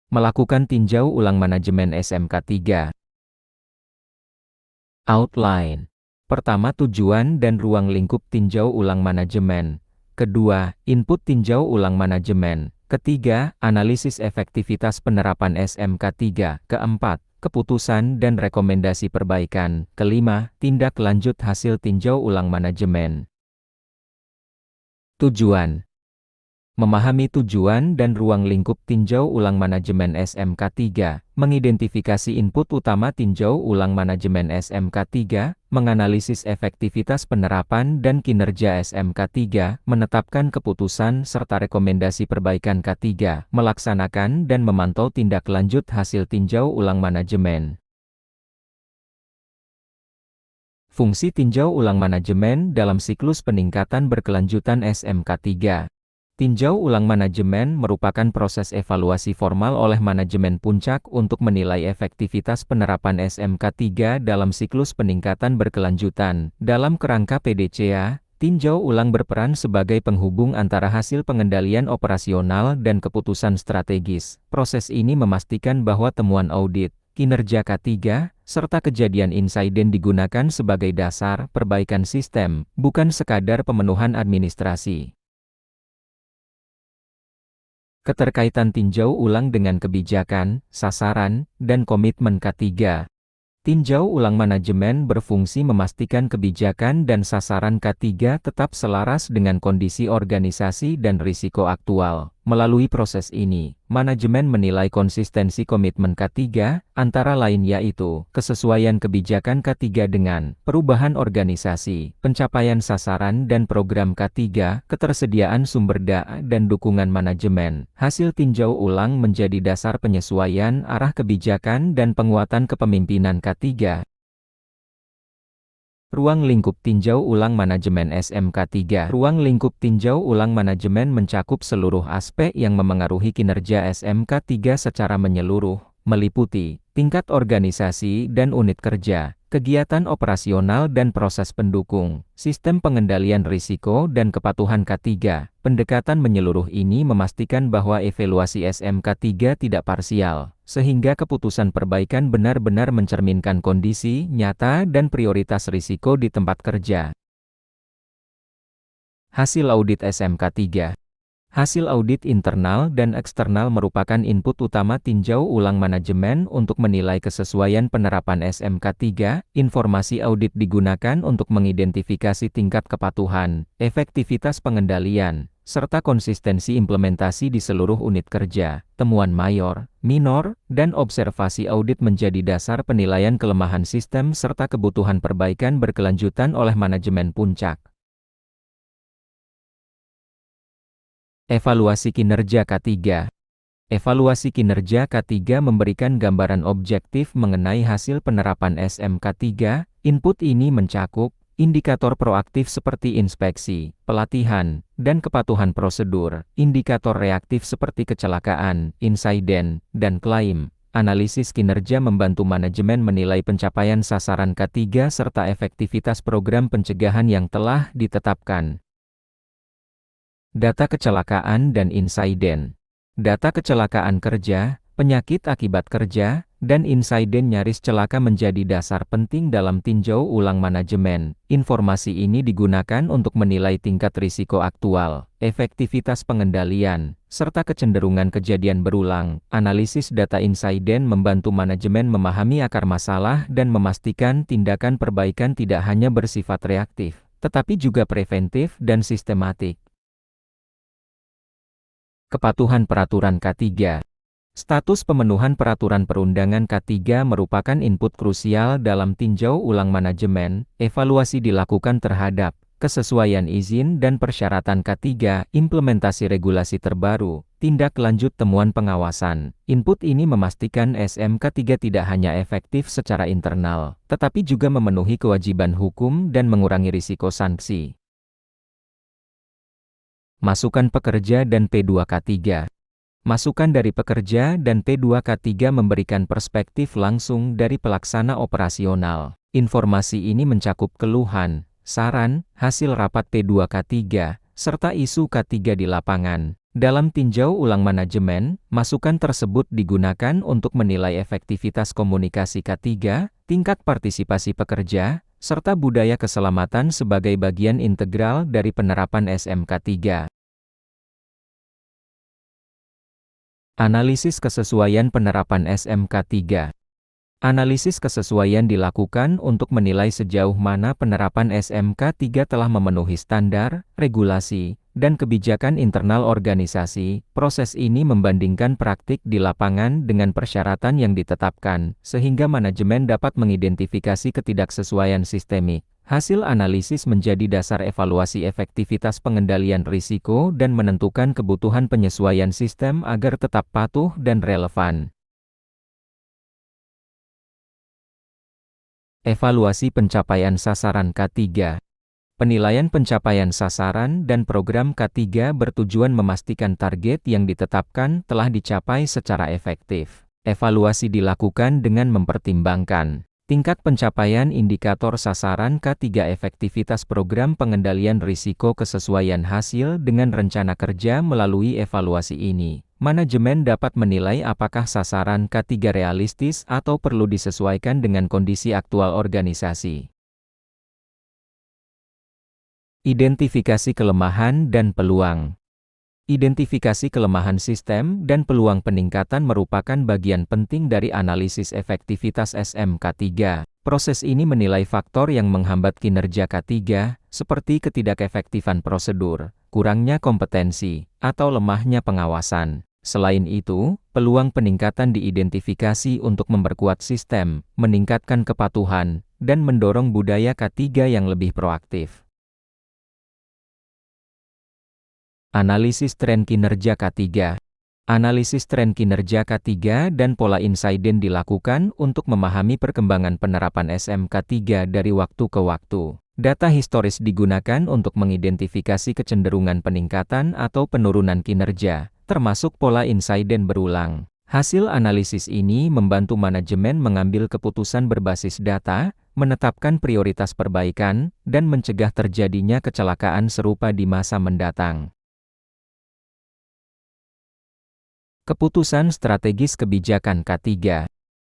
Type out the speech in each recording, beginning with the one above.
Melakukan tinjau ulang manajemen SMK 3. Outline. Pertama, tujuan dan ruang lingkup tinjau ulang manajemen. Kedua, input tinjau ulang manajemen. Ketiga, analisis efektivitas penerapan SMK 3. Keempat, keputusan dan rekomendasi perbaikan. Kelima, tindak lanjut hasil tinjau ulang manajemen. Tujuan. Memahami tujuan dan ruang lingkup tinjau ulang manajemen SMK 3, mengidentifikasi input utama tinjau ulang manajemen SMK 3, menganalisis efektivitas penerapan dan kinerja SMK 3, menetapkan keputusan serta rekomendasi perbaikan K3, melaksanakan dan memantau tindak lanjut hasil tinjau ulang manajemen. Fungsi tinjau ulang manajemen dalam siklus peningkatan berkelanjutan SMK 3. Tinjau ulang manajemen merupakan proses evaluasi formal oleh manajemen puncak untuk menilai efektivitas penerapan SMK 3 dalam siklus peningkatan berkelanjutan. Dalam kerangka PDCA, tinjau ulang berperan sebagai penghubung antara hasil pengendalian operasional dan keputusan strategis. Proses ini memastikan bahwa temuan audit, kinerja K3, serta kejadian insiden digunakan sebagai dasar perbaikan sistem, bukan sekadar pemenuhan administrasi. Keterkaitan tinjau ulang dengan kebijakan, sasaran, dan komitmen K3. Tinjau ulang manajemen berfungsi memastikan kebijakan dan sasaran K3 tetap selaras dengan kondisi organisasi dan risiko aktual. Melalui proses ini, manajemen menilai konsistensi komitmen K3, antara lain yaitu, kesesuaian kebijakan K3 dengan perubahan organisasi, pencapaian sasaran dan program K3, ketersediaan sumber daya dan dukungan manajemen. Hasil tinjau ulang menjadi dasar penyesuaian arah kebijakan dan penguatan kepemimpinan K3. Ruang lingkup tinjau ulang manajemen SMK 3. Ruang lingkup tinjau ulang manajemen mencakup seluruh aspek yang memengaruhi kinerja SMK 3 secara menyeluruh, meliputi tingkat organisasi dan unit kerja, kegiatan operasional dan proses pendukung, sistem pengendalian risiko dan kepatuhan K3. Pendekatan menyeluruh ini memastikan bahwa evaluasi SMK 3 tidak parsial, sehingga keputusan perbaikan benar-benar mencerminkan kondisi nyata dan prioritas risiko di tempat kerja. Hasil audit SMK 3. Hasil audit internal dan eksternal merupakan input utama tinjau ulang manajemen untuk menilai kesesuaian penerapan SMK 3. Informasi audit digunakan untuk mengidentifikasi tingkat kepatuhan, efektivitas pengendalian, serta konsistensi implementasi di seluruh unit kerja. Temuan mayor, minor, dan observasi audit menjadi dasar penilaian kelemahan sistem serta kebutuhan perbaikan berkelanjutan oleh manajemen puncak. Evaluasi kinerja K3. Evaluasi kinerja K3 memberikan gambaran objektif mengenai hasil penerapan SMK 3. Input ini mencakup indikator proaktif seperti inspeksi, pelatihan, dan kepatuhan prosedur, indikator reaktif seperti kecelakaan, insiden, dan klaim. Analisis kinerja membantu manajemen menilai pencapaian sasaran K3 serta efektivitas program pencegahan yang telah ditetapkan. Data kecelakaan dan insiden. Data kecelakaan kerja, penyakit akibat kerja, dan insiden nyaris celaka menjadi dasar penting dalam tinjau ulang manajemen. Informasi ini digunakan untuk menilai tingkat risiko aktual, efektivitas pengendalian, serta kecenderungan kejadian berulang. Analisis data insiden membantu manajemen memahami akar masalah dan memastikan tindakan perbaikan tidak hanya bersifat reaktif, tetapi juga preventif dan sistematik. Kepatuhan peraturan K3. Status pemenuhan peraturan perundangan K3 merupakan input krusial dalam tinjau ulang manajemen. Evaluasi dilakukan terhadap kesesuaian izin dan persyaratan K3, implementasi regulasi terbaru, tindak lanjut temuan pengawasan. Input ini memastikan SMK 3 tidak hanya efektif secara internal, tetapi juga memenuhi kewajiban hukum dan mengurangi risiko sanksi. Masukan pekerja dan P2K3. Masukan dari pekerja dan P2K3 memberikan perspektif langsung dari pelaksana operasional. Informasi ini mencakup keluhan, saran, hasil rapat P2K3, serta isu K3 di lapangan. Dalam tinjau ulang manajemen, masukan tersebut digunakan untuk menilai efektivitas komunikasi K3, tingkat partisipasi pekerja, serta budaya keselamatan sebagai bagian integral dari penerapan SMK3. Analisis kesesuaian penerapan SMK3. Analisis kesesuaian dilakukan untuk menilai sejauh mana penerapan SMK3 telah memenuhi standar, regulasi, dan kebijakan internal organisasi. Proses ini membandingkan praktik di lapangan dengan persyaratan yang ditetapkan, sehingga manajemen dapat mengidentifikasi ketidaksesuaian sistemik. Hasil analisis menjadi dasar evaluasi efektivitas pengendalian risiko dan menentukan kebutuhan penyesuaian sistem agar tetap patuh dan relevan. Evaluasi pencapaian sasaran K3. Penilaian pencapaian sasaran dan program K3 bertujuan memastikan target yang ditetapkan telah dicapai secara efektif. Evaluasi dilakukan dengan mempertimbangkan tingkat pencapaian indikator sasaran K3, efektivitas program pengendalian risiko, kesesuaian hasil dengan rencana kerja. Melalui evaluasi ini, manajemen dapat menilai apakah sasaran K3 realistis atau perlu disesuaikan dengan kondisi aktual organisasi. Identifikasi kelemahan dan peluang. Identifikasi kelemahan sistem dan peluang peningkatan merupakan bagian penting dari analisis efektivitas SMK3. Proses ini menilai faktor yang menghambat kinerja K3, seperti ketidakefektifan prosedur, kurangnya kompetensi, atau lemahnya pengawasan. Selain itu, peluang peningkatan diidentifikasi untuk memperkuat sistem, meningkatkan kepatuhan, dan mendorong budaya K3 yang lebih proaktif. Analisis tren kinerja K3. Analisis tren kinerja K3 dan pola insiden dilakukan untuk memahami perkembangan penerapan SMK3 dari waktu ke waktu. Data historis digunakan untuk mengidentifikasi kecenderungan peningkatan atau penurunan kinerja, termasuk pola insiden berulang. Hasil analisis ini membantu manajemen mengambil keputusan berbasis data, menetapkan prioritas perbaikan, dan mencegah terjadinya kecelakaan serupa di masa mendatang. Keputusan strategis kebijakan K3.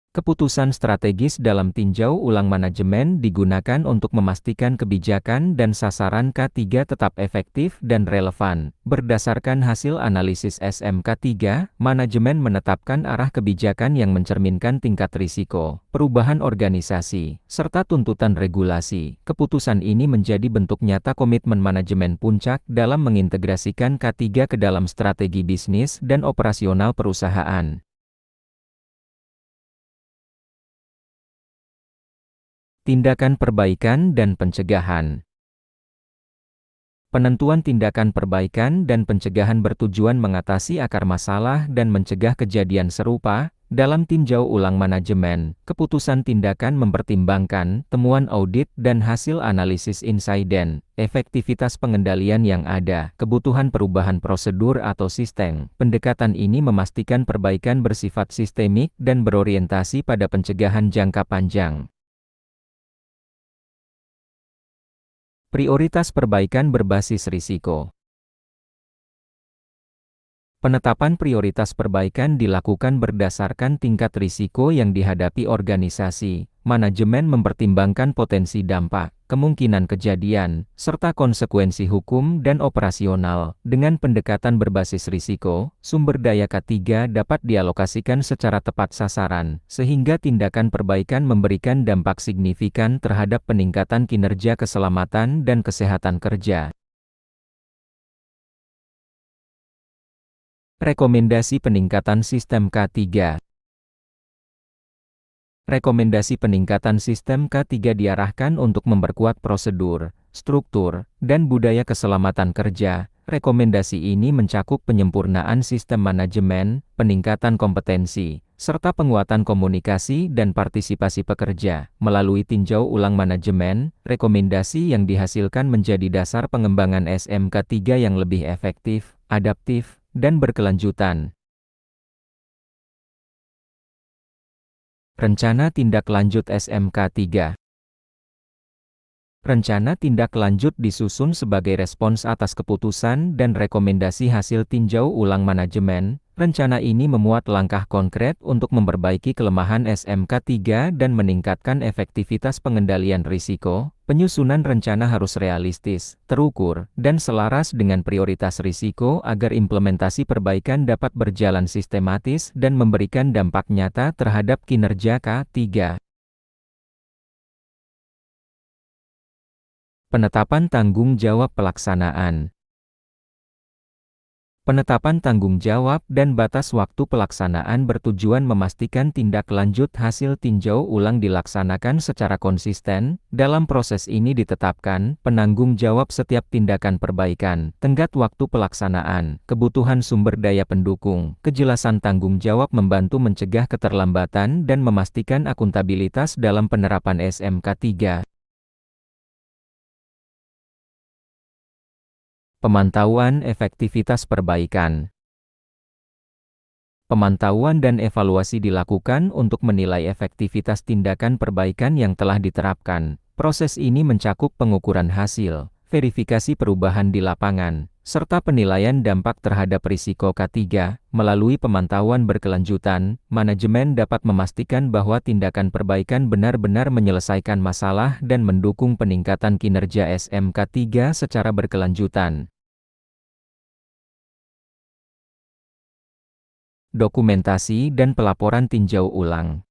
Keputusan strategis dalam tinjau ulang manajemen digunakan untuk memastikan kebijakan dan sasaran K3 tetap efektif dan relevan. Berdasarkan hasil analisis SMK3, manajemen menetapkan arah kebijakan yang mencerminkan tingkat risiko, perubahan organisasi, serta tuntutan regulasi. Keputusan ini menjadi bentuk nyata komitmen manajemen puncak dalam mengintegrasikan K3 ke dalam strategi bisnis dan operasional perusahaan. Tindakan perbaikan dan pencegahan. Penentuan tindakan perbaikan dan pencegahan bertujuan mengatasi akar masalah dan mencegah kejadian serupa. Dalam tinjau ulang manajemen, keputusan tindakan mempertimbangkan temuan audit dan hasil analisis insiden, efektivitas pengendalian yang ada, kebutuhan perubahan prosedur atau sistem. Pendekatan ini memastikan perbaikan bersifat sistemik dan berorientasi pada pencegahan jangka panjang. Prioritas perbaikan berbasis risiko. Penetapan prioritas perbaikan dilakukan berdasarkan tingkat risiko yang dihadapi organisasi. Manajemen mempertimbangkan potensi dampak, kemungkinan kejadian, serta konsekuensi hukum dan operasional. Dengan pendekatan berbasis risiko, sumber daya K3 dapat dialokasikan secara tepat sasaran, sehingga tindakan perbaikan memberikan dampak signifikan terhadap peningkatan kinerja, keselamatan, dan kesehatan kerja. Rekomendasi peningkatan sistem K3. Rekomendasi peningkatan sistem K3 diarahkan untuk memperkuat prosedur, struktur, dan budaya keselamatan kerja. Rekomendasi ini mencakup penyempurnaan sistem manajemen, peningkatan kompetensi, serta penguatan komunikasi dan partisipasi pekerja. Melalui tinjau ulang manajemen, rekomendasi yang dihasilkan menjadi dasar pengembangan SMK3 yang lebih efektif, adaptif, dan berkelanjutan. Rencana tindak lanjut SMK3. Rencana tindak lanjut disusun sebagai respons atas keputusan dan rekomendasi hasil tinjau ulang manajemen. Rencana ini memuat langkah konkret untuk memperbaiki kelemahan SMK3 dan meningkatkan efektivitas pengendalian risiko. Penyusunan rencana harus realistis, terukur, dan selaras dengan prioritas risiko agar implementasi perbaikan dapat berjalan sistematis dan memberikan dampak nyata terhadap kinerja K3. Penetapan tanggung jawab pelaksanaan. Penetapan tanggung jawab dan batas waktu pelaksanaan bertujuan memastikan tindak lanjut hasil tinjau ulang dilaksanakan secara konsisten. Dalam proses ini ditetapkan penanggung jawab setiap tindakan perbaikan, tenggat waktu pelaksanaan, kebutuhan sumber daya pendukung, kejelasan tanggung jawab membantu mencegah keterlambatan dan memastikan akuntabilitas dalam penerapan SMK3. Pemantauan efektivitas perbaikan. Pemantauan dan evaluasi dilakukan untuk menilai efektivitas tindakan perbaikan yang telah diterapkan. Proses ini mencakup pengukuran hasil, verifikasi perubahan di lapangan, serta penilaian dampak terhadap risiko K3. Melalui pemantauan berkelanjutan, manajemen dapat memastikan bahwa tindakan perbaikan benar-benar menyelesaikan masalah dan mendukung peningkatan kinerja SMK3 secara berkelanjutan. Dokumentasi dan pelaporan tinjau ulang.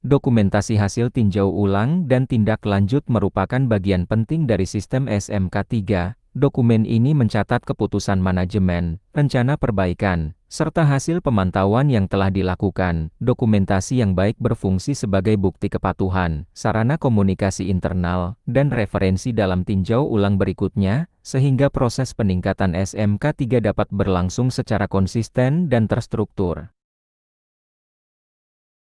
Dokumentasi hasil tinjau ulang dan tindak lanjut merupakan bagian penting dari sistem SMK3. Dokumen ini mencatat keputusan manajemen, rencana perbaikan, serta hasil pemantauan yang telah dilakukan. Dokumentasi yang baik berfungsi sebagai bukti kepatuhan, sarana komunikasi internal, dan referensi dalam tinjau ulang berikutnya, sehingga proses peningkatan SMK3 dapat berlangsung secara konsisten dan terstruktur.